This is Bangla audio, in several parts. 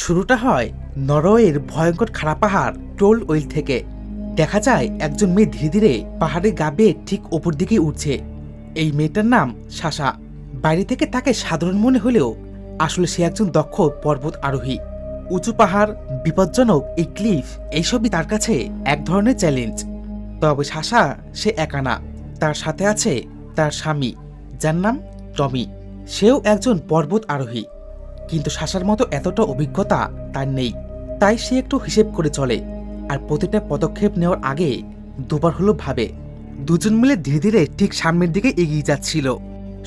শুরুটা হয় নরওয়ের ভয়ঙ্কর খাড়া পাহাড় টোল ওয়েল থেকে। দেখা যায় একজন মেয়ে ধীরে ধীরে পাহাড়ে গা বেয়ে ঠিক ওপর দিকে উঠছে। এই মেয়েটার নাম সাশা। বাইরে থেকে তাকে সাধারণ মনে হলেও আসলে সে একজন দক্ষ পর্বত আরোহী। উঁচু পাহাড়, বিপজ্জনক এই ক্লিফ, এইসবই তার কাছে এক ধরনের চ্যালেঞ্জ। তবে সাশা সে একা না, তার সাথে আছে তার স্বামী, যার নাম টমি। সেও একজন পর্বত আরোহী, কিন্তু সাশার মতো এতটা অভিজ্ঞতা তার নেই। তাই সে একটু হিসেব করে চলে, আর প্রতিটা পদক্ষেপ নেওয়ার আগে দুবার হলো ভাবে। দুজন মিলে ধীরে ধীরে ঠিক সামনের দিকে এগিয়ে যাচ্ছিল।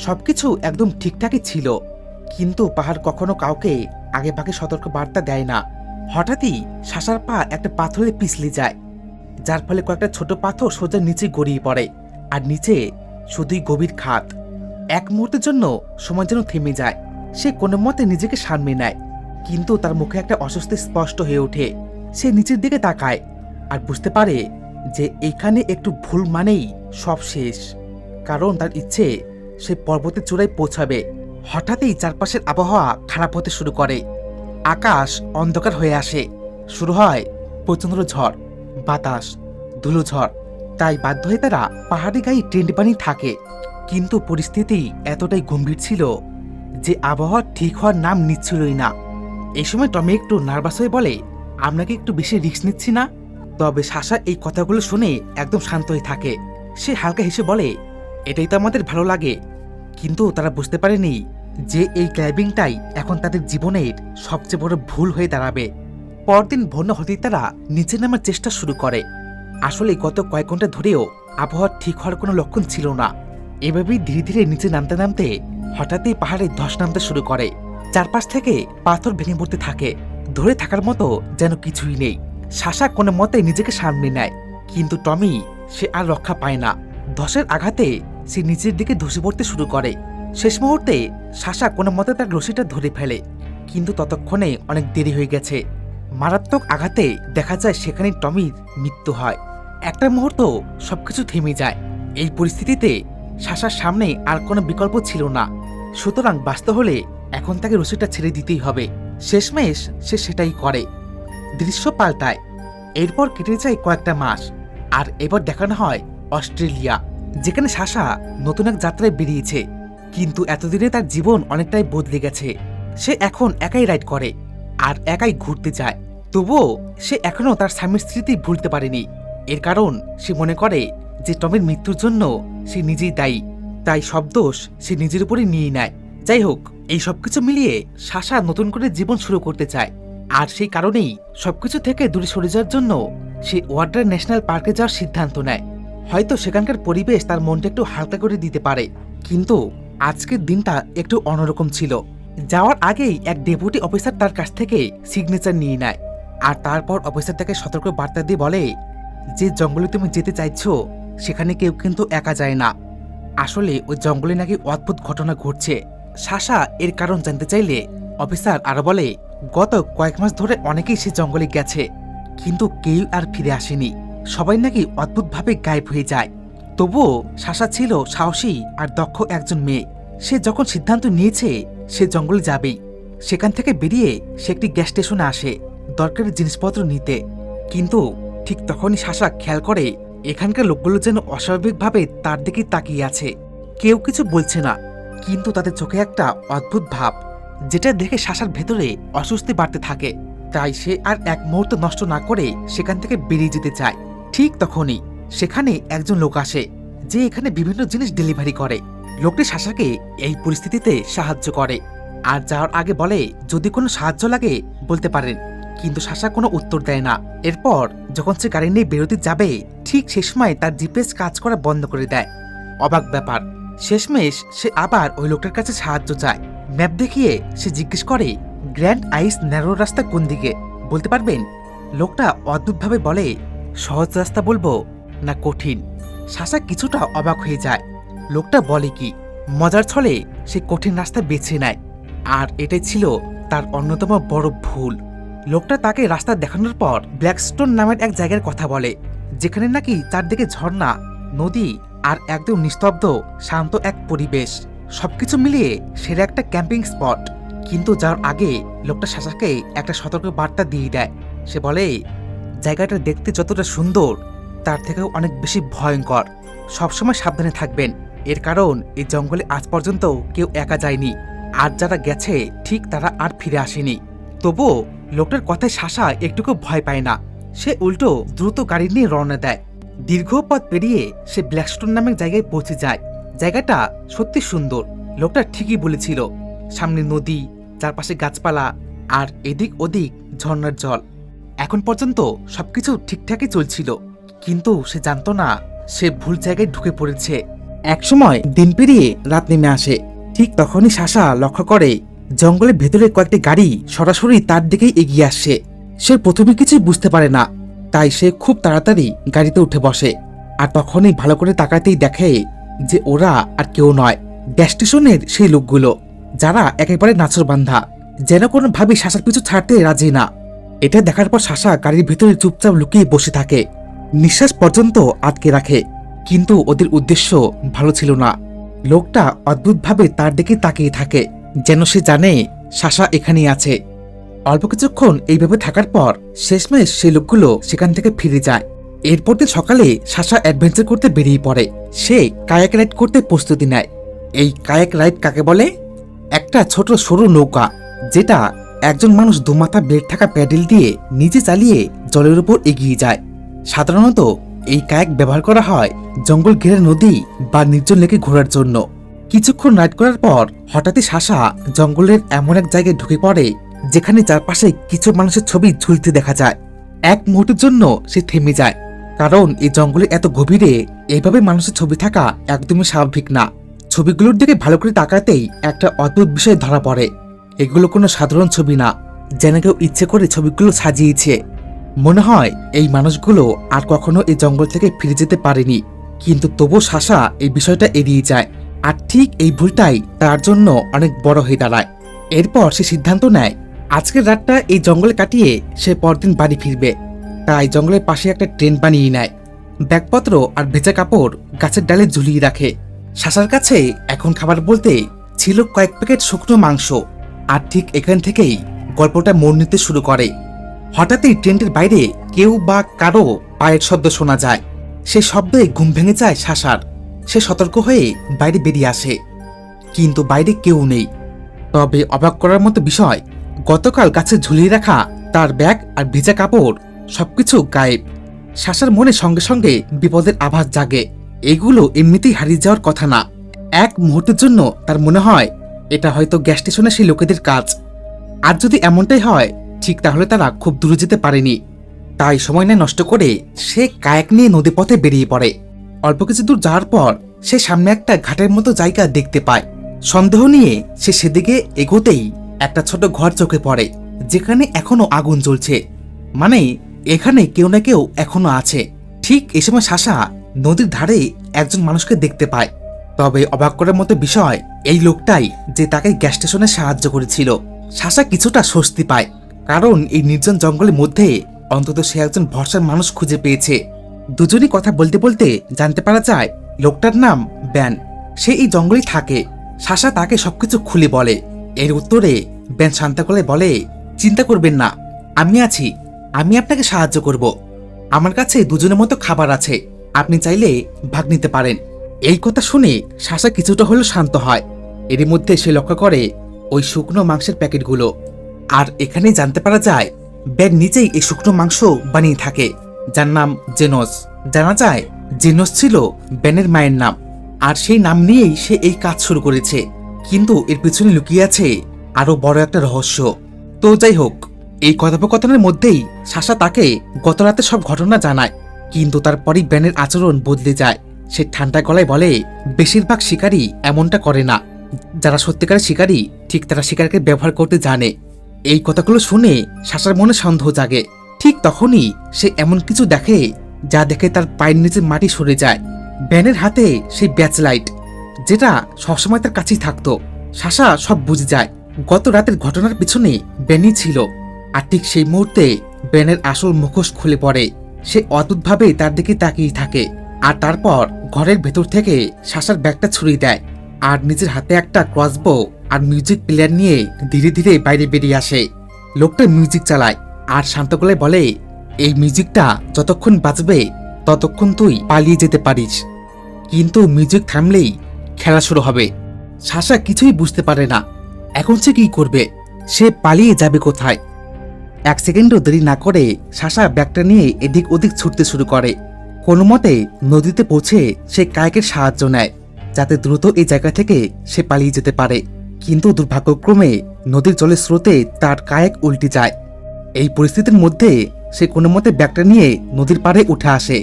সবকিছু একদম ঠিকঠাকই ছিল, কিন্তু পাহাড় কখনো কাউকে আগে ভাগে সতর্ক বার্তা দেয় না। হঠাৎই সাশার পা একটা পাথরে পিছলে যায়, যার ফলে কয়েকটা ছোট পাথর সোজা নিচে গড়িয়ে পড়ে, আর নিচে শুধুই গভীর খাদ। এক মুহূর্তের জন্য সময় যেন থেমে যায়। সে কোনো মতে নিজেকে সামনে নেয়, কিন্তু তার মুখে একটা অস্বস্তি স্পষ্ট হয়ে ওঠে। সে নিচের দিকে তাকায় আর বুঝতে পারে যে এইখানে একটু ভুল মানেই সব শেষ। কারণ তার ইচ্ছে সে পর্বতের চূড়ায় পৌঁছাবে। হঠাৎই চারপাশের আবহাওয়া খারাপ হতে শুরু করে। আকাশ অন্ধকার হয়ে আসে। শুরু হয় প্রচণ্ড ঝড়, বাতাস, ধুলোঝড়। তাই বাধ্য হয়ে তারা পাহাড়ি গায়ে টেন্ট বানিয়ে থাকে। কিন্তু পরিস্থিতি এতটাই গম্ভীর ছিল যে আবহাওয়া ঠিক হওয়ার নাম নিচ্ছিলই না। এই সময় টমি একটু নার্ভাস হয়ে বলে, আমরা কি একটু বেশি রিস্ক নিচ্ছি না? তবে সাশা এই কথাগুলো শুনে একদম শান্ত হয়ে থাকে। সে হালকা হেসে বলে, এটাই তো আমাদের ভালো লাগে। কিন্তু তারা বুঝতে পারেনি যে এই ক্লাইম্বিংটাই এখন তাদের জীবনের সবচেয়ে বড় ভুল হয়ে দাঁড়াবে। পরদিন ভোর হতেই তারা নিচে নামার চেষ্টা শুরু করে। আসলে গত কয়েক ঘন্টা ধরেও আবহাওয়া ঠিক হওয়ার কোনো লক্ষণ ছিল না। এভাবেই ধীরে ধীরে নিচে নামতে নামতে হঠাৎই পাহাড়ে ধস নামতে শুরু করে। চারপাশ থেকে পাথর ভেঙে পড়তে থাকে। ধরে থাকার মতো যেন কিছুই নেই। সাশা কোনো মতে নিজেকে সামনে নেয়, কিন্তু টমি সে আর রক্ষা পায় না। ধসের আঘাতে সে নিচের দিকে ধসে পড়তে শুরু করে। শেষ মুহূর্তে সাশা কোনো মতে তার রশিটা ধরে ফেলে, কিন্তু ততক্ষণে অনেক দেরি হয়ে গেছে। মারাত্মক আঘাতে দেখা যায় সেখানে টমির মৃত্যু হয়। একটা মুহূর্ত সবকিছু থেমে যায়। এই পরিস্থিতিতে সাশার সামনে আর কোনো বিকল্প ছিল না। সুতরাং বাঁচতে হলে এখন তাকে রশিটা ছেড়ে দিতেই হবে। শেষমেশ সে সেটাই করে। দৃশ্য পাল্টায়। এরপর কেটে যায় কয়েকটা মাস, আর এবার দেখানো হয় অস্ট্রেলিয়া, যেখানে সাশা নতুন এক যাত্রায় বেরিয়েছে। কিন্তু এতদিনে তার জীবন অনেকটাই বদলে গেছে। সে এখন একাই রাইড করে আর একাই ঘুরতে যায়। তবুও সে এখনো তার স্বামীর স্মৃতি ভুলতে পারেনি। এর কারণ সে মনে করে যে টমির মৃত্যুর জন্য সে নিজেই দায়ী। তাই সব দোষ সে নিজের উপরে নিয়ে নেয়। যাই হোক, এই সবকিছু মিলিয়ে সাশা নতুন করে জীবন শুরু করতে চায়। আর সেই কারণেই সবকিছু থেকে দূরে সরে যাওয়ার জন্য সে ওয়াটার ন্যাশনাল পার্কে যাওয়ার সিদ্ধান্ত নেয়। হয়তো সেখানকার পরিবেশ তার মনটা একটু হালকা করে দিতে পারে। কিন্তু আজকের দিনটা একটু অন্যরকম ছিল। যাওয়ার আগেই এক ডেপুটি অফিসার তার কাছ থেকে সিগনেচার নিয়ে নেয়, আর তারপর অফিসার তাকে সতর্ক বার্তা দিয়ে বলে যে জঙ্গলে তুমি যেতে চাইছো সেখানে কেউ কিন্তু একা যায় না। আসলে ওই জঙ্গলে নাকি অদ্ভুত ঘটনা ঘটছে। সাশা এর কারণ জানতে চাইলে অফিসার আরো বলে, গত কয়েক মাস ধরে অনেকেই সে জঙ্গলে গেছে, কিন্তু কেউ আর ফিরে আসেনি। সবাই নাকি অদ্ভুতভাবে গায়েব হয়ে যায়। তবুও সাশা ছিল সাহসী আর দক্ষ একজন মেয়ে। সে যখন সিদ্ধান্ত নিয়েছে সে জঙ্গলে যাবেই। সেখান থেকে বেরিয়ে সে একটি গ্যাস স্টেশনে আসে দরকারি জিনিসপত্র নিতে। কিন্তু ঠিক তখনই সাশা খেয়াল করে এখানকার লোকগুলো যেন অস্বাভাবিকভাবে তার দিকে তাকিয়ে আছে। কেউ কিছু বলছে না, কিন্তু তাদের চোখে একটা অদ্ভুত ভাব, যেটা দেখে সাশার ভেতরে অস্বস্তি বাড়তে থাকে। তাই সে আর এক মুহূর্ত নষ্ট না করে সেখান থেকে বেরিয়ে যেতে চায়। ঠিক তখনই সেখানে একজন লোক আসে, যে এখানে বিভিন্ন জিনিস ডেলিভারি করে। লোকটি সাশাকে এই পরিস্থিতিতে সাহায্য করে, আর যাওয়ার আগে বলে যদি কোনো সাহায্য লাগে বলতে পারেন। কিন্তু সাশা কোনো উত্তর দেয় না। এরপর যখন সে গাড়ি নিয়ে বেরোতে যাবে, ঠিক সে সময় তার জিপিএস কাজ করা বন্ধ করে দেয়। অবাক ব্যাপার। শেষমেশ সে আবার ওই লোকটার কাছে সাহায্য চায়। ম্যাপ দেখিয়ে সে জিজ্ঞেস করে গ্র্যান্ড আইস ন্যারো রাস্তা কোন দিকে, বলতে পারবেন? লোকটা অদ্ভুতভাবে বলে, সহজ রাস্তা বলবো না কঠিন? সাশা কিছুটা অবাক হয়ে যায়। লোকটা বলে কি, মজার ছলে সে কঠিন রাস্তা বেছে নেয়। আর এটাই ছিল তার অন্যতম বড় ভুল। লোকটা তাকে রাস্তা দেখানোর পর ব্ল্যাকস্টোন নামের এক জায়গার কথা বলে, যেখানে নাকি চারদিকে ঝর্ণা, নদী আর একদম নিস্তব্ধ শান্ত এক পরিবেশ। সবকিছু মিলিয়ে সেরা একটা ক্যাম্পিং স্পট। কিন্তু যাওয়ার আগে লোকটা সাশাকে একটা সতর্ক বার্তা দিয়ে দেয়। সে বলে, জায়গাটা দেখতে যতটা সুন্দর তার থেকেও অনেক বেশি ভয়ঙ্কর। সবসময় সাবধানে থাকবেন, এর কারণ এই জঙ্গলে আজ পর্যন্ত কেউ একা যায়নি, আর যারা গেছে ঠিক তারা আর ফিরে আসেনি। তবুও লোকটার কথায় সাশা একটুকু ভয় পায় না। সে উল্টো দ্রুত গাড়ি নিয়ে রওনা দেয়। দীর্ঘ পথ পেরিয়ে সে ব্ল্যাকস্টোন নামের জায়গায় পৌঁছে যায়। জায়গাটা সত্যি সুন্দর। লোকটা ঠিকই বলেছিল, সামনে নদী, চারপাশে গাছপালা, আর এদিক ওদিক ঝর্ণার জল। এখন পর্যন্ত সবকিছু ঠিকঠাকই চলছিল, কিন্তু সে জানতো না সে ভুল জায়গায় ঢুকে পড়েছে। একসময় দিন পেরিয়ে রাত নেমে আসে। ঠিক তখনই সাশা লক্ষ্য করে জঙ্গলের ভেতরে কয়েকটি গাড়ি সরাসরি তার দিকেই এগিয়ে আসছে। সে প্রথমে কিছুই বুঝতে পারে না, তাই সে খুব তাড়াতাড়ি গাড়িতে উঠে বসে। আর তখনই ভালো করে তাকাতেই দেখে যে ওরা আর কেউ নয়, গ্যাস স্টেশনের সেই লোকগুলো, যারা একেবারে নাছোড়বান্ধা, যেন কোনোভাবে সাশার পিছু ছাড়তে রাজি না। এটা দেখার পর সাশা গাড়ির ভেতরে চুপচাপ লুকিয়ে বসে থাকে, নিঃশ্বাস পর্যন্ত আটকে রাখে। কিন্তু ওদের উদ্দেশ্য ভালো ছিল না। লোকটা অদ্ভুতভাবে তার দিকে তাকিয়ে থাকে, যেন সে জানে সাশা এখানেই আছে। অল্প কিছুক্ষণ এইভাবে থাকার পর শেষমেশ সেই লোকগুলো সেখান থেকে ফিরে যায়। এরপর দিন সকালে সাশা অ্যাডভেঞ্চার করতে বেরিয়ে পড়ে। সে কায়াক রাইড করতে প্রস্তুতি নেয়। এই কায়াক রাইড কাকে বলে? একটা ছোট সরু নৌকা, যেটা একজন মানুষ দুমাথা ব্লেড থাকা প্যাডেল দিয়ে নিজে চালিয়ে জলের উপর এগিয়ে যায়। সাধারণত এই কায়াক ব্যবহার করা হয় জঙ্গল ঘেরা নদী বা নির্জন লেকে ঘোরার জন্য। কিছুক্ষণ রাইড করার পর হঠাৎই সাশা জঙ্গলের এমন এক জায়গায় ঢুকে পড়ে যেখানে চারপাশে কিছু মানুষের ছবি ঝুলতে দেখা যায়। এক মুহূর্তের জন্য সে থেমে যায়, কারণ এই জঙ্গলের এত গভীরে এইভাবে মানুষের ছবি থাকা একদমই স্বাভাবিক না। ছবিগুলোর দিকে ভালো করে তাকাতেই একটা অদ্ভুত বিষয় ধরা পড়ে। এগুলো কোনো সাধারণ ছবি না, যেন কেউ ইচ্ছে করে ছবিগুলো সাজিয়েছে। মনে হয় এই মানুষগুলো আর কখনো এই জঙ্গল থেকে ফিরে যেতে পারেনি। কিন্তু তবু সাশা এই বিষয়টা এড়িয়ে যায়, আর ঠিক এই ভুলটাই তার জন্য অনেক বড় হয়ে দাঁড়ায়। এরপর সে সিদ্ধান্ত নেয় আজকের রাতটা এই জঙ্গলে কাটিয়ে সে পরদিন বাড়ি ফিরবে। তাই জঙ্গলের পাশে একটা ট্রেন বানিয়ে নেয়। ব্যাগপত্র আর ভেজা কাপড় গাছের ডালে ঝুলিয়ে রাখে। সাশার কাছে এখন খাবার বলতে ছিল কয়েক প্যাকেট শুকনো মাংস। আর ঠিক এখান থেকেই গল্পটা মোড় নিতে শুরু করে। হঠাৎই ট্রেনটির বাইরে কেউ বা কারো পায়ের শব্দ শোনা যায়। সে শব্দে ঘুম ভেঙে যায় সাশার। সে সতর্ক হয়ে বাইরে বেরিয়ে আসে, কিন্তু বাইরে কেউ নেই। তবে অবাক করার মতো বিষয়, গতকাল গাছে ঝুলিয়ে রাখা তার ব্যাগ আর ভেজা কাপড় সবকিছু গায়েব। সাশার মনে সঙ্গে সঙ্গে বিপদের আভাস জাগে। এগুলো এমনিতেই হারিয়ে যাওয়ার কথা না। এক মুহূর্তের জন্য তার মনে হয় এটা হয়তো গ্যাস স্টেশনে সেই লোকেদের কাজ। আর যদি এমনটাই হয় ঠিক তাহলে তারা খুব দূরে যেতে পারেনি। তাই সময় না নষ্ট করে সে কায়াক নিয়ে নদীপথে বেরিয়ে পড়ে। অল্প কিছু দূর যাওয়ার পর সে সামনে একটা ঘাটের মতো জায়গা দেখতে পায়। সন্দেহ নিয়ে সে সেদিকে এগোতেই একটা ছোট ঘর চোখে পড়ে, যেখানে এখনো আগুন জ্বলছে। মানে এখানে কেউ না কেউ এখনো আছে। ঠিক এই সময় সাশা নদীর ধারে একজন মানুষকে দেখতে পায়। তবে অবাক করার মতো বিষয়, এই লোকটাই যে তাকে গ্যাস স্টেশনে সাহায্য করেছিল। সাশা কিছুটা স্বস্তি পায়, কারণ এই নির্জন জঙ্গলের মধ্যে অন্তত সে একজন ভরসার মানুষ খুঁজে পেয়েছে। দুজনই কথা বলতে বলতে জানতে পারা যায় লোকটার নাম ব্যান। সে এই জঙ্গলেই থাকে। সাশা তাকে সবকিছু খুলে বলে। এর উত্তরে ব্যান শান্ত গলায় বলে, চিন্তা করবেন না, আমি আছি, আমি আপনাকে সাহায্য করব। আমার কাছে দুজনের মতো খাবার আছে, আপনি চাইলে ভাগ নিতে পারেন। এই কথা শুনে সাশা কিছুটা হলেও শান্ত হয়। এর মধ্যে সে লক্ষ্য করে ওই শুকনো মাংসের প্যাকেটগুলো। আর এখানেই জানতে পারা যায় ব্যান নিজেই এই শুকনো মাংস বানিয়ে থাকে, যার নাম জেনোস। জানা যায় জেনোস ছিল ব্যানের মায়ের নাম, আর সেই নাম নিয়েই সে এই কাজ শুরু করেছে। কিন্তু এর পিছনে লুকিয়ে আছে আরো বড় একটা রহস্য। তো যাই হোক, এই কথোপকথনের মধ্যেই সাশা তাকে গত রাতে সব ঘটনা জানায়। কিন্তু তারপরই ব্যানের আচরণ বদলে যায়। সে ঠান্ডা গলায় বলে, বেশিরভাগ শিকারী এমনটা করে না। যারা সত্যিকারের শিকারী ঠিক তারা শিকারকে ব্যবহার করতে জানে। এই কথাগুলো শুনে সাশার মনে সন্দেহ জাগে। ঠিক তখনই সে এমন কিছু দেখে যা দেখে তার পায়ের নিচে মাটি সরে যায়। ব্যানের হাতে সেই ব্যাচ লাইট, যেটা সবসময় তার কাছেই থাকতো। সাশা সব বুঝে যায়, গত রাতের ঘটনার পিছনে ব্যানই ছিল। আর ঠিক সেই মুহূর্তে ব্যানের আসল মুখোশ খুলে পড়ে। সে অদ্ভুতভাবে তার দিকে তাকিয়ে থাকে, আর তারপর ঘরের ভেতর থেকে সাশার ব্যাগটা ছুড়িয়ে দেয় আর নিজের হাতে একটা ক্রসবো আর মিউজিক প্লেয়ার নিয়ে ধীরে ধীরে বাইরে বেরিয়ে আসে। লোকটা মিউজিক চালায় আর শান্ত গলায় বলে, এই মিউজিকটা যতক্ষণ বাজবে ততক্ষণ তুই পালিয়ে যেতে পারিস, কিন্তু মিউজিক থামলেই খেলা শুরু হবে। সাশা কিছুই বুঝতে পারে না এখন সে কি করবে, সে পালিয়ে যাবে কোথায়। এক সেকেন্ডও দেরি না করে সাশা ব্যাগটা নিয়ে এদিক ওদিক ছুটতে শুরু করে। কোনো মতে নদীতে পৌঁছে সে কায়েকের সাহায্য নেয় যাতে দ্রুত এই জায়গা থেকে সে পালিয়ে যেতে পারে। কিন্তু দুর্ভাগ্যক্রমে নদীর জলের স্রোতে তার কায়েক উল্টে যায়। এই পরিস্থিতির মধ্যে সে কোনো মতে ব্যাগটা নিয়ে নদীর পাড়ে উঠে আসে।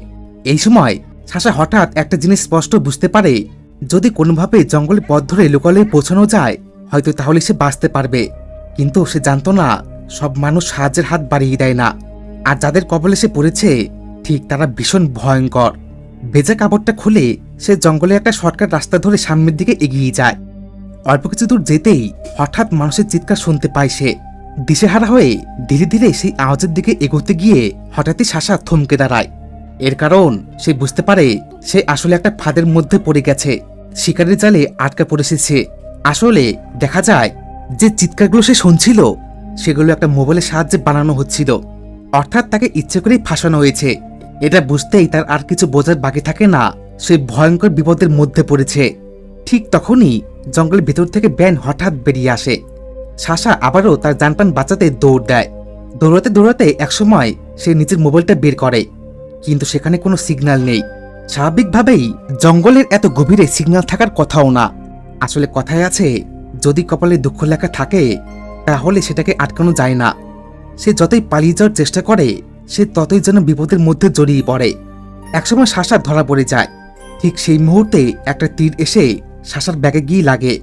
এই সময় সাশা হঠাৎ একটা জিনিস স্পষ্ট বুঝতে পারে, যদি কোনোভাবে জঙ্গলের পথ ধরে লোকালয়ে পৌঁছানো যায় হয়তো তাহলে সে বাঁচতে পারবে। কিন্তু সে জানতো না সব মানুষ সাহায্যের হাত বাড়িয়ে দেয় না, আর যাদের কবলে সে পড়েছে ঠিক তারা ভীষণ ভয়ঙ্কর। ভেজা কাপড়টা খুলে সে জঙ্গলে একটা শর্টকাট রাস্তা ধরে সামনের দিকে এগিয়ে যায়। অল্প কিছু দূর যেতেই হঠাৎ মানুষের চিৎকার শুনতে পায় সে। দিশেহারা হয়ে ধীরে ধীরে সেই আওয়াজের দিকে এগোতে গিয়ে হঠাৎই সাশা থমকে দাঁড়ায়। এর কারণ সে বুঝতে পারে সে আসলে একটা ফাঁদের মধ্যে পড়ে গেছে, শিকারের জালে আটকা পড়েছে সে। আসলে দেখা যায় যে চিৎকারগুলো সে শুনছিল সেগুলো একটা মোবাইলের সাহায্যে বানানো হচ্ছিল, অর্থাৎ তাকে ইচ্ছে করেই ফাঁসানো হয়েছে। এটা বুঝতেই তার আর কিছু বোঝার বাকি থাকে না, সে ভয়ঙ্কর বিপদের মধ্যে পড়েছে। ঠিক তখনই জঙ্গলের ভেতর থেকে ব্যান হঠাৎ বেরিয়ে আসে। সাশা আবারও তার জানপ্রাণ বাঁচাতে দৌড় দেয়। দৌড়াতে দৌড়াতে একসময় সে নিজের মোবাইলটা বের করে, কিন্তু সেখানে কোনো সিগন্যাল নেই। স্বাভাবিকভাবেই জঙ্গলের এত গভীরে সিগন্যাল থাকার কথাও না। আসলে কথায় আছে, যদি কপালে দুঃখ লেখা থাকে তাহলে সেটাকে আটকানো যায় না। সে যতই পালিয়ে যাওয়ার চেষ্টা করে সে ততই যেন বিপদের মধ্যে জড়িয়ে পড়ে। একসময় সাশা ধরা পড়ে যায়। ঠিক সেই মুহূর্তে একটা তীর এসে সাশার ব্যাগে গিয়ে লাগে।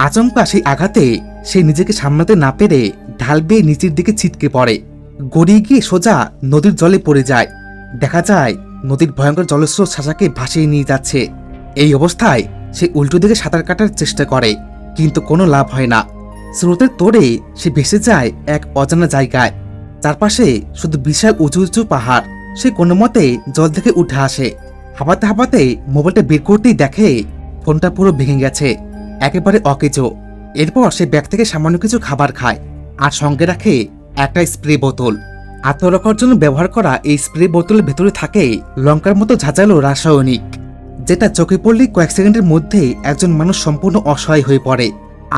আচমকা সেই আঘাতে সে নিজেকে সামলাতে না পেরে ঢাল বেয়ে নিচের দিকে ছিটকে পড়ে, গড়িয়ে গিয়ে সোজা নদীর জলে পড়ে যায়। দেখা যায় নদীর ভয়ঙ্কর জলস্রোত সাশাকে ভাসিয়ে নিয়ে যাচ্ছে। এই অবস্থায় সে উল্টো দিকে সাঁতার কাটার চেষ্টা করে, কিন্তু কোনো লাভ হয় না। স্রোতের তোড়ে সে ভেসে যায় এক অজানা জায়গায়। চারপাশে শুধু বিশাল উঁচু উঁচু পাহাড়। সে কোনো মতে জল থেকে উঠে আসে। হাঁপাতে হাঁপাতে মোবাইলটা বের করতেই দেখে ফোনটা পুরো ভেঙে গেছে, একেবারে অকেজো। এরপর সে ব্যাগ থেকে সামান্য কিছু খাবার খায় আর সঙ্গে রাখে একটা স্প্রে বোতল। আত্মরক্ষার জন্য ব্যবহার করা এই স্প্রে বোতলের ভেতরে থাকে লঙ্কার মতো ঝাঁঝালো রাসায়নিক, যেটা চোখে পড়লেই কয়েক সেকেন্ডের মধ্যে একজন মানুষ সম্পূর্ণ অসহায় হয়ে পড়ে।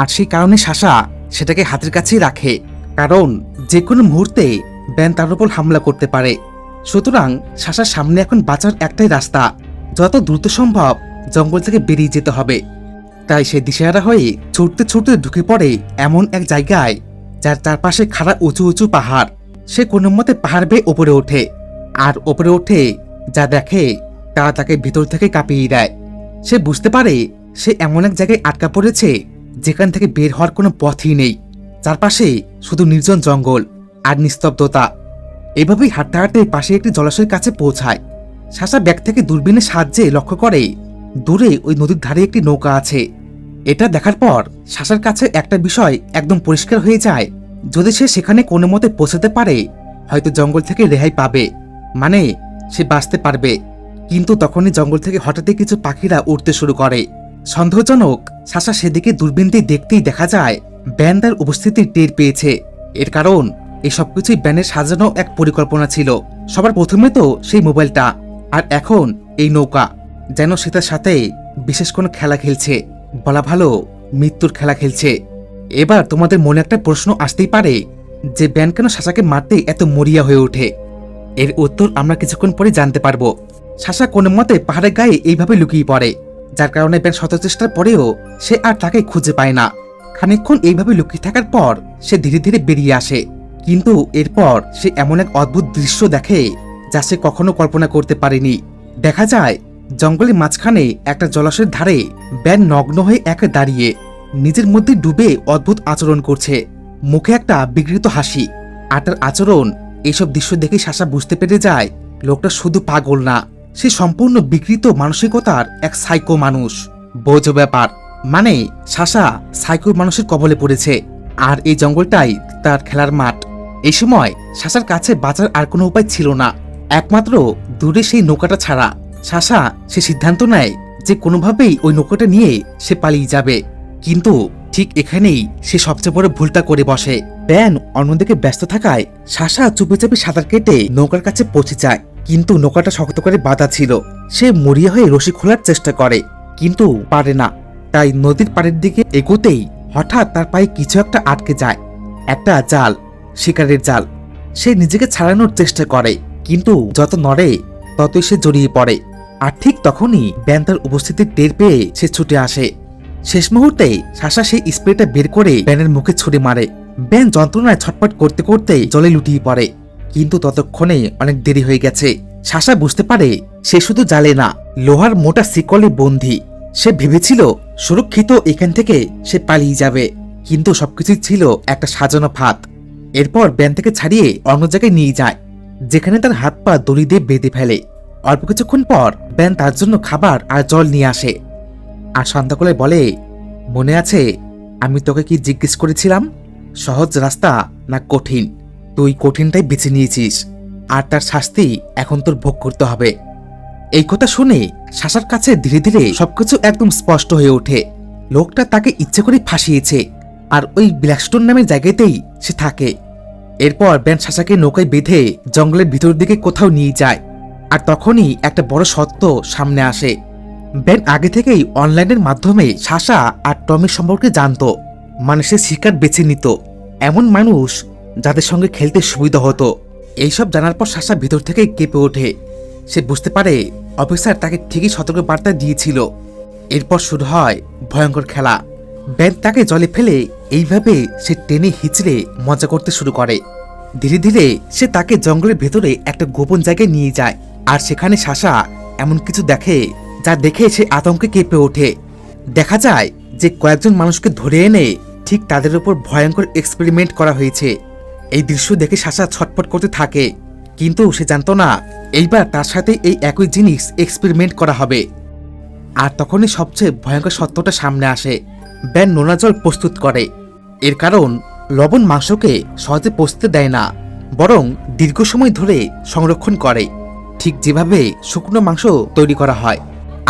আর সেই কারণে সাশা সেটাকে হাতের কাছেই রাখে, কারণ যে কোনো মুহূর্তে ব্যান তার উপর হামলা করতে পারে। সুতরাং সাশার সামনে এখন বাঁচার একটাই রাস্তা, যত দ্রুত সম্ভব জঙ্গল থেকে বেরিয়ে যেতে হবে। তাই সে দিশেহারা হয়ে ছুটতে ছুটতে ঢুকে পড়ে এমন এক জায়গায় যার চারপাশে খাড়া উঁচু উঁচু পাহাড়। সে কোনো মতে পাহাড় বেয়ে ওপরে ওঠে, আর ওপরে ওঠে যা দেখে তা তাকে ভিতর থেকে কাঁপিয়ে দেয়। সে বুঝতে পারে সে এমন এক জায়গায় আটকা পড়েছে যেখান থেকে বের হওয়ার কোনো পথই নেই। চারপাশে শুধু নির্জন জঙ্গল আর নিস্তব্ধতা। এভাবেই হাঁটতে হাঁটতে পাশে একটি জলাশয়ের কাছে পৌঁছায়। সাশা ব্যাগ থেকে দূরবীনের সাহায্যে লক্ষ্য করে দূরে ওই নদীর ধারে একটি নৌকা আছে। এটা দেখার পর সাশার কাছে একটা বিষয় একদম পরিষ্কার হয়ে যায়, যদি সে সেখানে কোনো মতে পৌঁছাতে পারে হয়তো জঙ্গল থেকে রেহাই পাবে, মানে সে বাঁচতে পারবে। কিন্তু তখনই জঙ্গল থেকে হঠাৎই কিছু পাখিরা উড়তে শুরু করে। সন্দেহজনক সাশা সেদিকে দূরবীন দিয়ে দেখতেই দেখা যায় ব্যান তার উপস্থিতি টের পেয়েছে। এর কারণ এই সবকিছুই ব্যানের সাজানো এক পরিকল্পনা ছিল। সবার প্রথমে তো সেই মোবাইলটা, আর এখন এই নৌকা, যেন সে তার সাথে বিশেষ কোনো খেলা খেলছে, বলা ভালো মৃত্যুর খেলা খেলছে। এবার তোমাদের মনে একটা প্রশ্ন আসতেই পারে যে ব্যান কেন সাশাকে মারতে এত মরিয়া হয়ে ওঠে। এর উত্তর আমরা কিছুক্ষণ পরে জানতে পারবো। সাশা কোনো মতে পাহাড়ের গায়ে এইভাবে লুকিয়ে পড়ে, যার কারণে ব্যান শত চেষ্টার পরেও সে আর তাকে খুঁজে পায় না। খানিকক্ষণ এইভাবে লুকিয়ে থাকার পর সে ধীরে ধীরে বেরিয়ে আসে, কিন্তু এরপর সে এমন এক অদ্ভুত দৃশ্য দেখে যা সে কখনো কল্পনা করতে পারেনি। দেখা যায় জঙ্গলের মাঝখানে একটা জলাশয়ের ধারে ব্যান নগ্ন হয়ে একা দাঁড়িয়ে নিজের মধ্যে ডুবে অদ্ভুত আচরণ করছে, মুখে একটা বিকৃত হাসি। আর তার আচরণ, এইসব দৃশ্য দেখে সাশা বুঝতে পেরে যায় লোকটা শুধু পাগল না, সে সম্পূর্ণ বিকৃত মানসিকতার এক সাইকো মানুষ। বোঝো ব্যাপার, মানে সাশা সাইকো মানুষের কবলে পড়েছে, আর এই জঙ্গলটাই তার খেলার মাঠ। এই সময় সাশার কাছে বাঁচার আর কোনো উপায় ছিল না, একমাত্র দূরে সেই নৌকাটা ছাড়া। সাশা সে সিদ্ধান্ত নেয় যে কোনোভাবেই ওই নৌকাটা নিয়ে সে পালিয়ে যাবে। কিন্তু ঠিক এখানেই সে সবচেয়ে বড় ভুলটা করে বসে। ব্যান অন্যদিকে ব্যস্ত থাকায় সাশা চুপি চুপি সাঁতার কেটে নৌকার কাছে পৌঁছে যায়, কিন্তু নৌকাটা শক্ত করে বাঁধা ছিল। সে মরিয়া হয়ে রশি খোলার চেষ্টা করে, কিন্তু পারে না। তাই নদীর পাড়ের দিকে এগোতেই হঠাৎ তার পায়ে কিছু একটা আটকে যায়। একটা জাল, শিকারের জাল। সে নিজেকে ছাড়ানোর চেষ্টা করে, কিন্তু যত নড়ে ততই সে জড়িয়ে পড়ে। আর ঠিক তখনই ব্যান তার উপস্থিতি টের পেয়ে সে ছুটে আসে। শেষ মুহূর্তে সাশা সেই স্প্রেটা বের করে ব্যানের মুখে ছুড়ে মারে। ব্যান যন্ত্রণায় ছটপট করতে করতে জলে লুটিয়ে পড়ে, কিন্তু ততক্ষণে অনেক দেরি হয়ে গেছে। সাশা বুঝতে পারে সে শুধু জালে না, লোহার মোটা শিকলে বন্দী। সে ভেবেছিল সুরক্ষিত এখান থেকে সে পালিয়ে যাবে, কিন্তু সবকিছুই ছিল একটা সাজানো ফাঁদ। এরপর ব্যান থেকে ছাড়িয়ে অন্য জায়গায় নিয়ে যায়, যেখানে তার হাত পা দড়ি দিয়ে বেঁধে ফেলে। অল্প কিছুক্ষণ পর ব্যান তার জন্য খাবার আর জল নিয়ে আসে, আর শান্তকলে বলে, মনে আছে আমি তোকে কি জিজ্ঞেস করেছিলাম, সহজ রাস্তা না কঠিন? তুই কঠিনটাই বেছে নিয়েছিস, আর তার শাস্তি এখন তোর ভোগ করতে হবে। এই কথা শুনে সাশার কাছে ধীরে ধীরে সবকিছু একদম স্পষ্ট হয়ে ওঠে। লোকটা তাকে ইচ্ছে করে ফাঁসিয়েছে, আর ওই ব্ল্যাকস্টোন নামের জায়গাতেই সে থাকে। এরপর ব্যান সাশাকে নৌকায় বেঁধে জঙ্গলের ভিতর দিকে কোথাও নিয়ে যায়, আর তখনই একটা বড় সত্য সামনে আসে। ব্যান আগে থেকেই অনলাইনের মাধ্যমে সাশা আর টমির সম্পর্কে জানতো। মানুষের শিকার বেছে নিত এমন মানুষ যাদের সঙ্গে খেলতে সুবিধা হতো। এইসব জানার পর সাশা ভিতর থেকে কেঁপে ওঠে। সে বুঝতে পারে অফিসার তাকে ঠিকই সতর্ক বার্তা দিয়েছিল। এরপর শুরু হয় ভয়ঙ্কর খেলা। ব্যান তাকে জলে ফেলে এইভাবে সে টেনে হিচড়ে মজা করতে শুরু করে। ধীরে ধীরে সে তাকে জঙ্গলের ভেতরে একটা গোপন জায়গায় নিয়ে যায়, আর সেখানে সাশা এমন কিছু দেখে যা দেখে সে আতঙ্কে কেঁপে ওঠে। দেখা যায় যে কয়েকজন মানুষকে ধরে এনে ঠিক তাদের উপর ভয়ঙ্কর এক্সপেরিমেন্ট করা হয়েছে। এই দৃশ্য দেখে সাশা ছটফট করতে থাকে, কিন্তু সে জানতো না এইবার তার সাথে এই একই জিনিস এক্সপেরিমেন্ট করা হবে। আর তখনই সবচেয়ে ভয়ঙ্কর সত্যটা সামনে আসে। ব্যান নোনা জল প্রস্তুত করে। এর কারণ লবণ মাংসকে সহজে পচতে দেয় না, বরং দীর্ঘ সময় ধরে সংরক্ষণ করে, ঠিক যেভাবে শুকনো মাংস তৈরি করা হয়।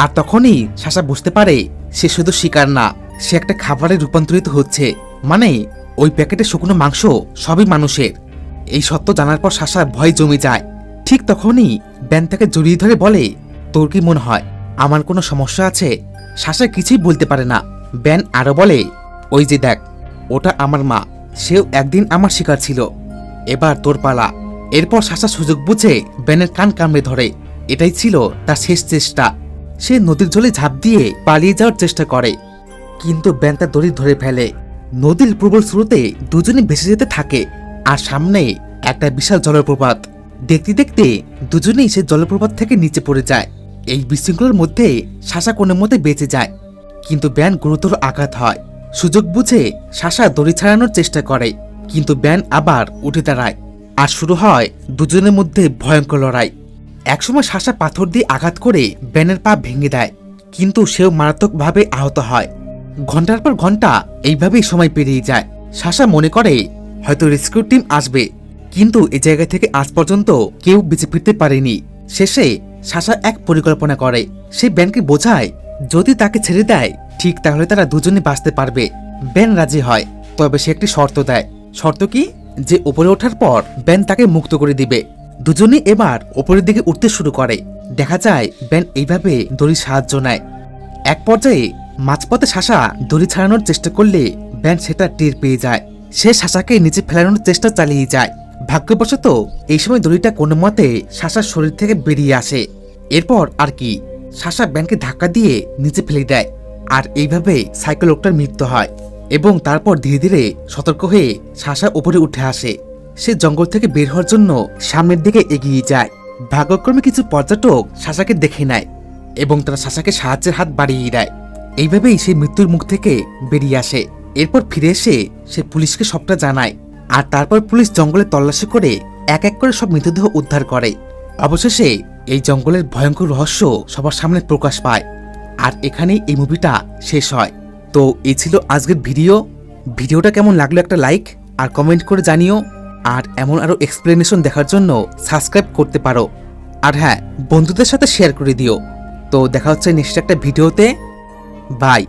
আর তখনই সাশা বুঝতে পারে সে শুধু শিকার না, সে একটা খাবারে রূপান্তরিত হচ্ছে। মানে ওই প্যাকেটে শুকনো মাংস সবই মানুষের। এই সত্য জানার পর সাশার ভয় জমে যায়। ঠিক তখনই ব্যান তাকে জড়িয়ে ধরে বলে, তোর কি মনে হয় আমার কোনো সমস্যা আছে? সাশা কিছুই বলতে পারে না। ব্যান আরো বলে, ওই যে দেখ, ওটা আমার মা, সেও একদিন আমার শিকার ছিল। এবার তোর পালা। এরপর সাশা সুযোগ বুঝে ব্যানের কান কামড়ে ধরে। এটাই ছিল তার শেষ চেষ্টা। সে নদীর জলে ঝাঁপ দিয়ে পালিয়ে যাওয়ার চেষ্টা করে, কিন্তু ব্যান তার দড়ি ধরে ফেলে। নদীর প্রবল স্রোতে দুজনে ভেসে যেতে থাকে, আর সামনে একটা বিশাল জলপ্রপাত। দেখতে দেখতে দুজনেই সে জলপ্রপাত থেকে নিচে পড়ে যায়। এই বিশৃঙ্খলার মধ্যে সাশা কোনো মতে বেঁচে যায়, কিন্তু ব্যান গুরুতর আঘাত হয়। সুযোগ বুঝে সাশা দড়ি ছাড়ানোর চেষ্টা করে, কিন্তু ব্যান আবার উঠে দাঁড়ায়, আর শুরু হয় দুজনের মধ্যে ভয়ঙ্কর লড়াই। একসময় সাশা পাথর দিয়ে আঘাত করে ব্যানের পা ভেঙে দেয়, কিন্তু সেও মারাত্মকভাবে আহত হয়। ঘন্টার পর ঘন্টা এইভাবেই সময় পেরিয়ে যায়। সাশা মনে করে হয়তো রেস্কিউ টিম আসবে, কিন্তু এই জায়গা থেকে আজ পর্যন্ত কেউ বেঁচে ফিরতে পারেনি। শেষে সাশা এক পরিকল্পনা করে। সে ব্যানকে বোঝায় যদি তাকে ছেড়ে দেয় ঠিক তাহলে তারা দুজনে বাঁচতে পারবে। ব্যান রাজি হয়, তবে সে একটি শর্ত দেয়। শর্ত কি? যে উপরে ওঠার পর ব্যান তাকে মুক্ত করে দিবে। দুজনেই এবার উপরের দিকে উঠতে শুরু করে। দেখা যায় ব্যান এইভাবে দড়ির সাহায্য নেয়। এক পর্যায়ে মাঝপথে সাশা দড়ি ছাড়ানোর চেষ্টা করলে ব্যান সেটা টের পেয়ে যায়। সে সাশাকে নিচে ফেলানোর চেষ্টা চালিয়ে যায়। ভাগ্যবশত এই সময় দড়িটা কোনো মতে সাশার শরীর থেকে বেরিয়ে আসে। এরপর আর কি, সাশা ব্যানকে ধাক্কা দিয়ে নিচে ফেলে দেয়, আর এইভাবে সাইকেল লোকটার মৃত্যু হয়। এবং তারপর ধীরে ধীরে সতর্ক হয়ে সাশা উপরে উঠে আসে। সে জঙ্গল থেকে বের হওয়ার জন্য সামনের দিকে এগিয়ে যায়। ভাগ্যক্রমে কিছু পর্যটক সাশাকে দেখে নেয় এবং তারা সাশাকে সাহায্যের হাত বাড়িয়ে দেয়। এইভাবেই সে মৃত্যুর মুখ থেকে বেরিয়ে আসে। এরপর ফিরে এসে সে পুলিশকে সবটা জানায়, আর তারপর পুলিশ জঙ্গলে তল্লাশি করে এক এক করে সব মৃতদেহ উদ্ধার করে। অবশেষে এই জঙ্গলের ভয়ঙ্কর রহস্য সবার সামনে প্রকাশ পায়, আর এখানেই এই মুভিটা শেষ হয়। তো এই ছিল আজকের ভিডিওটা কেমন লাগলো একটা লাইক আর কমেন্ট করে জানিও। আর এমন আরো এক্সপ্লেনেশন দেখার জন্য সাবস্ক্রাইব করতে পারো, আর হ্যাঁ, বন্ধুদের সাথে শেয়ার করে দিও। তো দেখা হচ্ছে নেক্সট একটা ভিডিওতে। বাই।